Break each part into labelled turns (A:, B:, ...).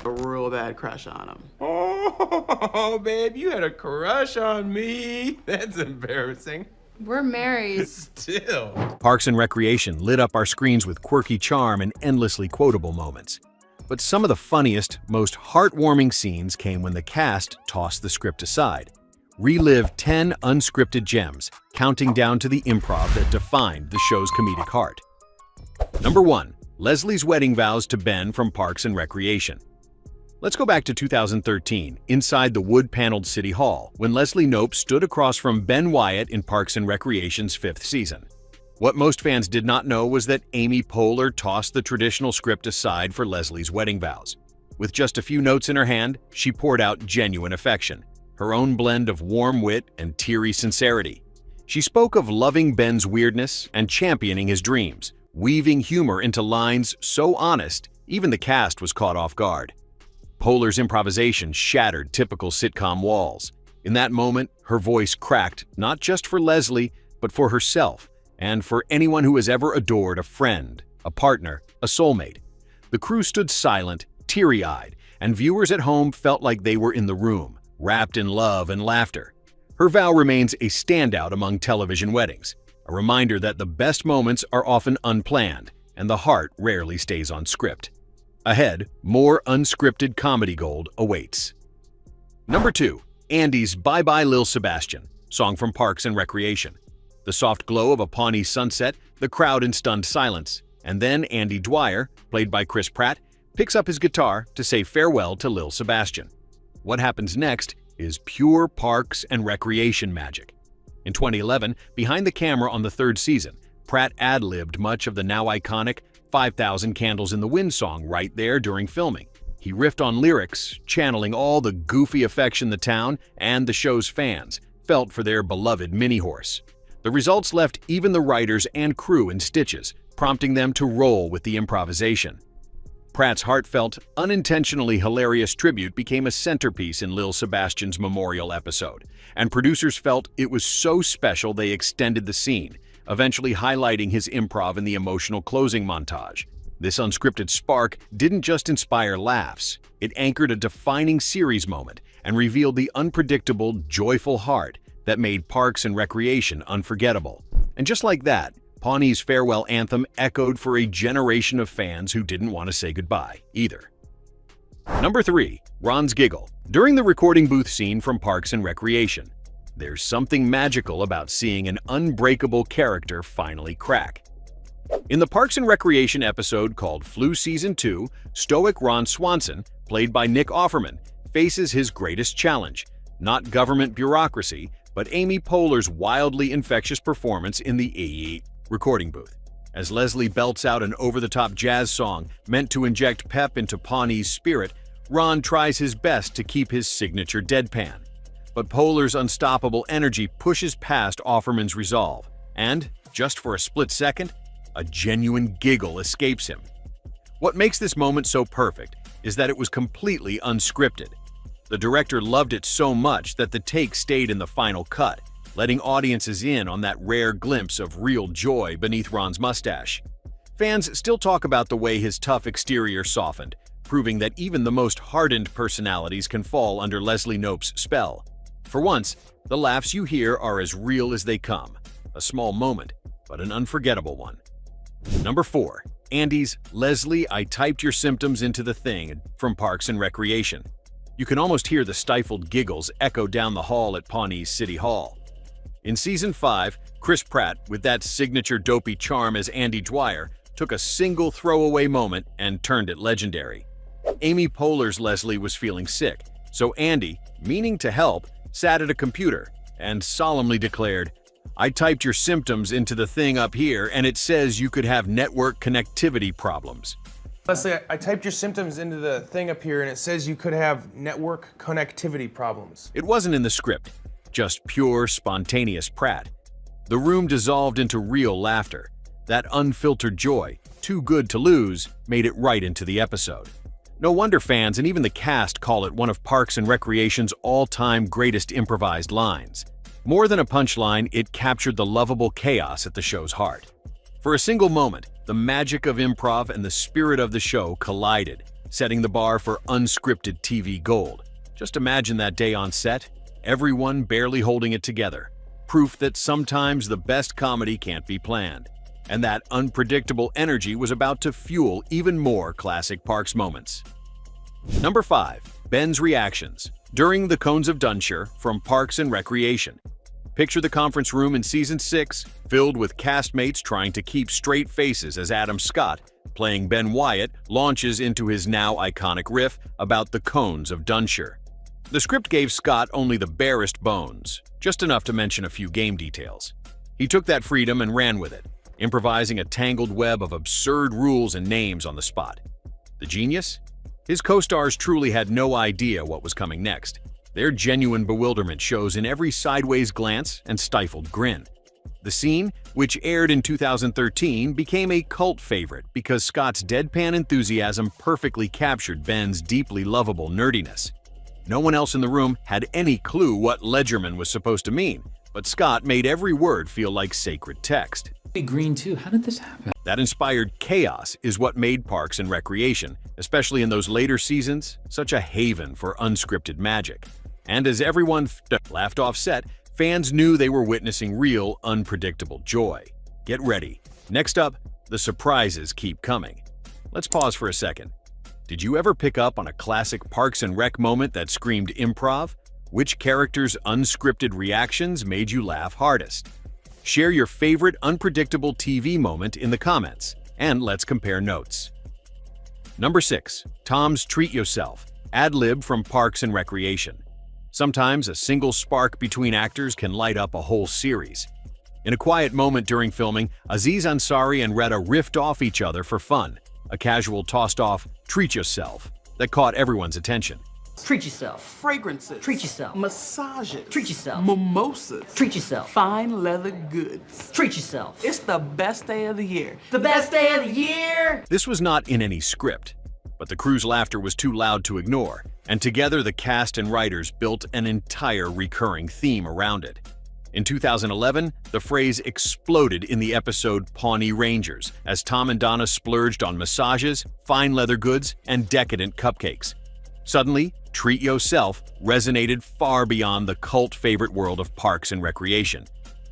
A: a real bad crush on him.
B: Oh, babe, you had a crush on me. That's embarrassing.
C: We're married.
B: Still.
D: Parks and Recreation lit up our screens with quirky charm and endlessly quotable moments. But some of the funniest, most heartwarming scenes came when the cast tossed the script aside. Relive 10 unscripted gems, counting down to the improv that defined the show's comedic heart. Number 1. Leslie's wedding vows to Ben from Parks and Recreation. Let's go back to 2013, inside the wood-paneled City Hall, when Leslie Knope stood across from Ben Wyatt in Parks and Recreation's 5th season. What most fans did not know was that Amy Poehler tossed the traditional script aside for Leslie's wedding vows. With just a few notes in her hand, she poured out genuine affection, her own blend of warm wit and teary sincerity. She spoke of loving Ben's weirdness and championing his dreams, weaving humor into lines so honest, even the cast was caught off guard. Poehler's improvisation shattered typical sitcom walls. In that moment, her voice cracked not just for Leslie, but for herself, and for anyone who has ever adored a friend, a partner, a soulmate. The crew stood silent, teary-eyed, and viewers at home felt like they were in the room, wrapped in love and laughter. Her vow remains a standout among television weddings, a reminder that the best moments are often unplanned, and the heart rarely stays on script. Ahead, more unscripted comedy gold awaits. Number 2. Andy's Bye Bye Lil Sebastian, song from Parks and Recreation. The soft glow of a Pawnee sunset, the crowd in stunned silence, and then Andy Dwyer, played by Chris Pratt, picks up his guitar to say farewell to Lil Sebastian. What happens next is pure Parks and Recreation magic. In 2011, behind the camera on the 3rd season, Pratt ad-libbed much of the now iconic 5,000 Candles in the Wind song right there during filming. He riffed on lyrics, channeling all the goofy affection the town and the show's fans felt for their beloved mini-horse. The results left even the writers and crew in stitches, prompting them to roll with the improvisation. Pratt's heartfelt, unintentionally hilarious tribute became a centerpiece in Lil Sebastian's memorial episode, and producers felt it was so special they extended the scene, eventually highlighting his improv in the emotional closing montage. This unscripted spark didn't just inspire laughs, it anchored a defining series moment and revealed the unpredictable, joyful heart that made Parks and Recreation unforgettable. And just like that, Pawnee's farewell anthem echoed for a generation of fans who didn't want to say goodbye either. Number 3. Ron's Giggle. During the recording booth scene from Parks and Recreation, there's something magical about seeing an unbreakable character finally crack. In the Parks and Recreation episode called Flu Season 2, stoic Ron Swanson, played by Nick Offerman, faces his greatest challenge, not government bureaucracy, but Amy Poehler's wildly infectious performance in the AE recording booth. As Leslie belts out an over-the-top jazz song meant to inject pep into Pawnee's spirit, Ron tries his best to keep his signature deadpan. But Poehler's unstoppable energy pushes past Offerman's resolve, and, just for a split second, a genuine giggle escapes him. What makes this moment so perfect is that it was completely unscripted. The director loved it so much that the take stayed in the final cut, letting audiences in on that rare glimpse of real joy beneath Ron's mustache. Fans still talk about the way his tough exterior softened, proving that even the most hardened personalities can fall under Leslie Knope's spell. For once, the laughs you hear are as real as they come. A small moment, but an unforgettable one. Number 4. Andy's Leslie, I Typed Your Symptoms into the Thing from Parks and Recreation. You can almost hear the stifled giggles echo down the hall at Pawnee's City Hall. In Season 5, Chris Pratt, with that signature dopey charm as Andy Dwyer, took a single throwaway moment and turned it legendary. Amy Poehler's Leslie was feeling sick, so Andy, meaning to help, sat at a computer and solemnly declared, I typed your symptoms into the thing up here and it says you could have network connectivity problems.
B: Leslie, I typed your symptoms into the thing up here and it says you could have network connectivity problems.
D: It wasn't in the script, just pure, spontaneous Pratt. The room dissolved into real laughter. That unfiltered joy, too good to lose, made it right into the episode. No wonder fans and even the cast call it one of Parks and Recreation's all-time greatest improvised lines. More than a punchline, it captured the lovable chaos at the show's heart. For a single moment, the magic of improv and the spirit of the show collided, setting the bar for unscripted TV gold. Just imagine that day on set, everyone barely holding it together. Proof that sometimes the best comedy can't be planned. And that unpredictable energy was about to fuel even more classic Parks moments. Number 5. Ben's reactions during the Cones of Dunshire from Parks and Recreation. Picture the conference room in Season 6, filled with castmates trying to keep straight faces as Adam Scott, playing Ben Wyatt, launches into his now iconic riff about the Cones of Dunshire. The script gave Scott only the barest bones, just enough to mention a few game details. He took that freedom and ran with it, improvising a tangled web of absurd rules and names on the spot. The genius? His co-stars truly had no idea what was coming next. Their genuine bewilderment shows in every sideways glance and stifled grin. The scene, which aired in 2013, became a cult favorite because Scott's deadpan enthusiasm perfectly captured Ben's deeply lovable nerdiness. No one else in the room had any clue what Ledgerman was supposed to mean, but Scott made every word feel like sacred text.
C: Green too. How did this happen?
D: That inspired chaos is what made Parks and Recreation, especially in those later seasons, such a haven for unscripted magic. And as everyone laughed off set, fans knew they were witnessing real, unpredictable joy. Get ready. Next up, the surprises keep coming. Let's pause for a second. Did you ever pick up on a classic Parks and Rec moment that screamed improv? Which character's unscripted reactions made you laugh hardest? Share your favorite unpredictable TV moment in the comments, and let's compare notes. Number 6. Tom's Treat Yourself, ad-lib from Parks and Recreation. Sometimes a single spark between actors can light up a whole series. In a quiet moment during filming, Aziz Ansari and Retta riffed off each other for fun, a casual tossed-off "treat yourself" that caught everyone's attention.
E: Treat yourself.
A: Fragrances.
E: Treat yourself.
A: Massages.
E: Treat yourself.
A: Mimosas.
E: Treat yourself.
A: Fine leather goods.
E: Treat yourself.
A: It's the best day of the year.
E: The best day of the year!
D: This was not in any script, but the crew's laughter was too loud to ignore, and together the cast and writers built an entire recurring theme around it. In 2011, the phrase exploded in the episode Pawnee Rangers as Tom and Donna splurged on massages, fine leather goods, and decadent cupcakes. Suddenly, Treat Yourself resonated far beyond the cult favorite world of Parks and Recreation.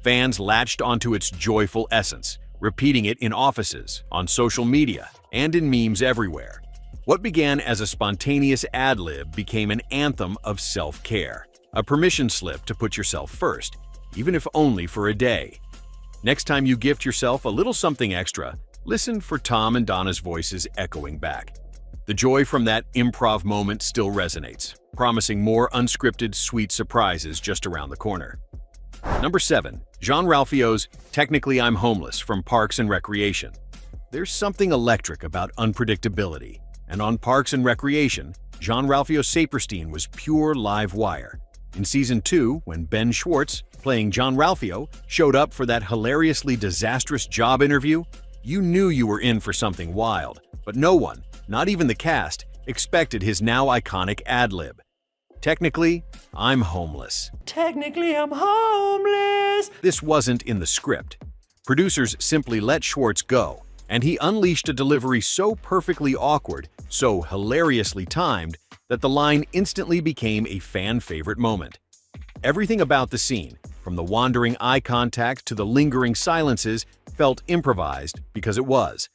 D: Fans latched onto its joyful essence, repeating it in offices, on social media, and in memes everywhere. What began as a spontaneous ad-lib became an anthem of self-care, a permission slip to put yourself first, even if only for a day. Next time you gift yourself a little something extra, listen for Tom and Donna's voices echoing back. The joy from that improv moment still resonates, promising more unscripted, sweet surprises just around the corner. Number 7. Jean-Ralphio's Technically I'm Homeless from Parks and Recreation. There's something electric about unpredictability, and on Parks and Recreation, Jean-Ralphio Saperstein was pure live wire. In Season 2, when Ben Schwartz, playing Jean-Ralphio, showed up for that hilariously disastrous job interview, you knew you were in for something wild, but no one, not even the cast, expected his now iconic ad-lib. Technically, I'm homeless.
A: Technically, I'm homeless.
D: This wasn't in the script. Producers simply let Schwartz go, and he unleashed a delivery so perfectly awkward, so hilariously timed, that the line instantly became a fan-favorite moment. Everything about the scene, from the wandering eye contact to the lingering silences, felt improvised because it was.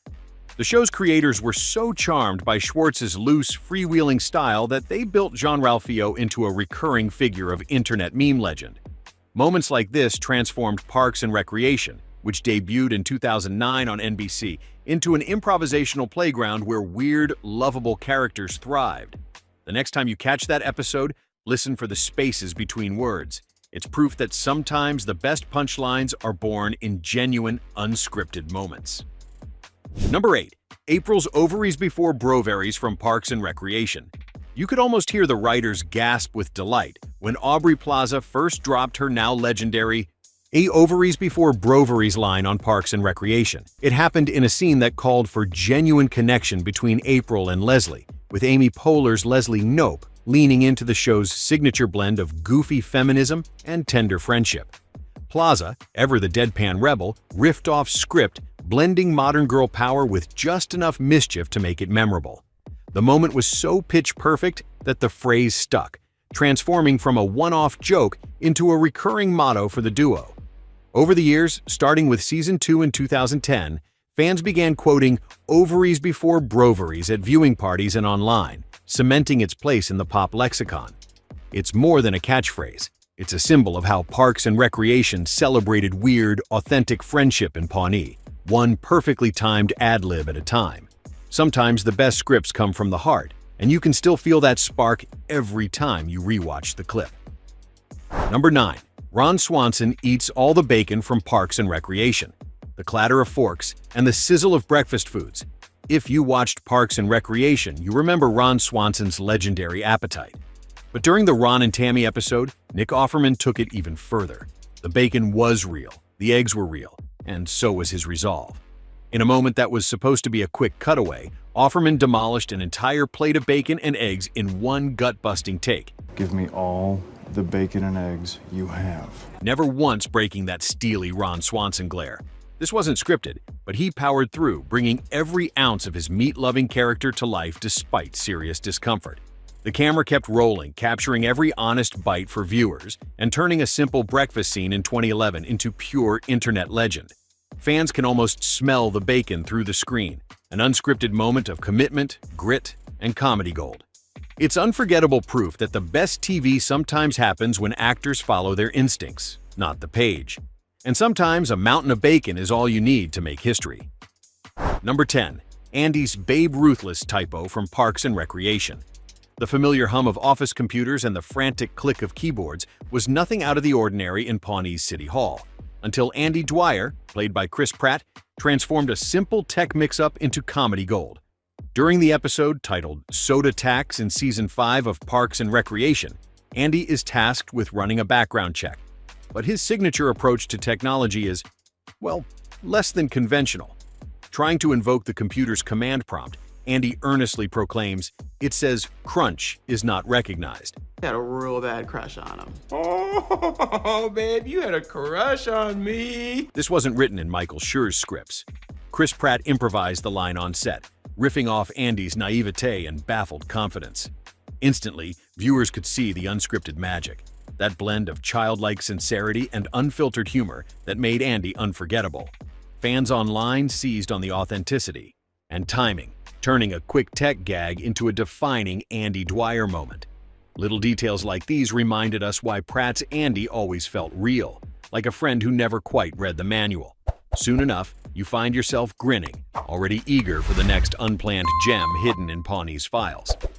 D: The show's creators were so charmed by Schwartz's loose, freewheeling style that they built Jean-Ralphio into a recurring figure of internet meme legend. Moments like this transformed Parks and Recreation, which debuted in 2009 on NBC, into an improvisational playground where weird, lovable characters thrived. The next time you catch that episode, listen for the spaces between words. It's proof that sometimes the best punchlines are born in genuine, unscripted moments. Number 8. April's Ovaries before Brovaries from Parks and Recreation. You could almost hear the writers gasp with delight when Aubrey Plaza first dropped her now legendary Ovaries before Brovaries line on Parks and Recreation. It happened in a scene that called for genuine connection between April and Leslie, with Amy Poehler's Leslie Knope leaning into the show's signature blend of goofy feminism and tender friendship. Plaza, ever the deadpan rebel, riffed off script, blending modern girl power with just enough mischief to make it memorable. The moment was so pitch perfect that the phrase stuck, transforming from a one-off joke into a recurring motto for the duo. Over the years, starting with Season 2 in 2010, fans began quoting Ovaries before Brovaries at viewing parties and online, cementing its place in the pop lexicon. It's more than a catchphrase. It's a symbol of how Parks and Recreation celebrated weird, authentic friendship in Pawnee, one perfectly timed ad-lib at a time. Sometimes the best scripts come from the heart, and you can still feel that spark every time you rewatch the clip. Number 9. Ron Swanson eats all the bacon from Parks and Recreation, the clatter of forks, and the sizzle of breakfast foods. If you watched Parks and Recreation, you remember Ron Swanson's legendary appetite. But during the Ron and Tammy episode, Nick Offerman took it even further. The bacon was real, the eggs were real, and so was his resolve. In a moment that was supposed to be a quick cutaway, Offerman demolished an entire plate of bacon and eggs in one gut-busting take.
F: Give me all the bacon and eggs you have.
D: Never once breaking that steely Ron Swanson glare. This wasn't scripted, but he powered through, bringing every ounce of his meat-loving character to life despite serious discomfort. The camera kept rolling, capturing every honest bite for viewers, and turning a simple breakfast scene in 2011 into pure internet legend. Fans can almost smell the bacon through the screen, an unscripted moment of commitment, grit, and comedy gold. It's unforgettable proof that the best TV sometimes happens when actors follow their instincts, not the page. And sometimes a mountain of bacon is all you need to make history. Number 10. Andy's Babe Ruthless typo from Parks and Recreation. The familiar hum of office computers and the frantic click of keyboards was nothing out of the ordinary in Pawnee's City Hall, until Andy Dwyer, played by Chris Pratt, transformed a simple tech mix-up into comedy gold. During the episode titled Soda Tax in Season 5 of Parks and Recreation, Andy is tasked with running a background check. But his signature approach to technology is, well, less than conventional. Trying to invoke the computer's command prompt, Andy earnestly proclaims, "It says crunch is not recognized."
A: Had a real bad crush on him.
B: Oh, babe, you had a crush on me.
D: This wasn't written in Michael Schur's scripts. Chris Pratt improvised the line on set, riffing off Andy's naivete and baffled confidence. Instantly, viewers could see the unscripted magic, that blend of childlike sincerity and unfiltered humor that made Andy unforgettable. Fans online seized on the authenticity and timing, turning a quick tech gag into a defining Andy Dwyer moment. Little details like these reminded us why Pratt's Andy always felt real, like a friend who never quite read the manual. Soon enough, you find yourself grinning, already eager for the next unplanned gem hidden in Pawnee's files.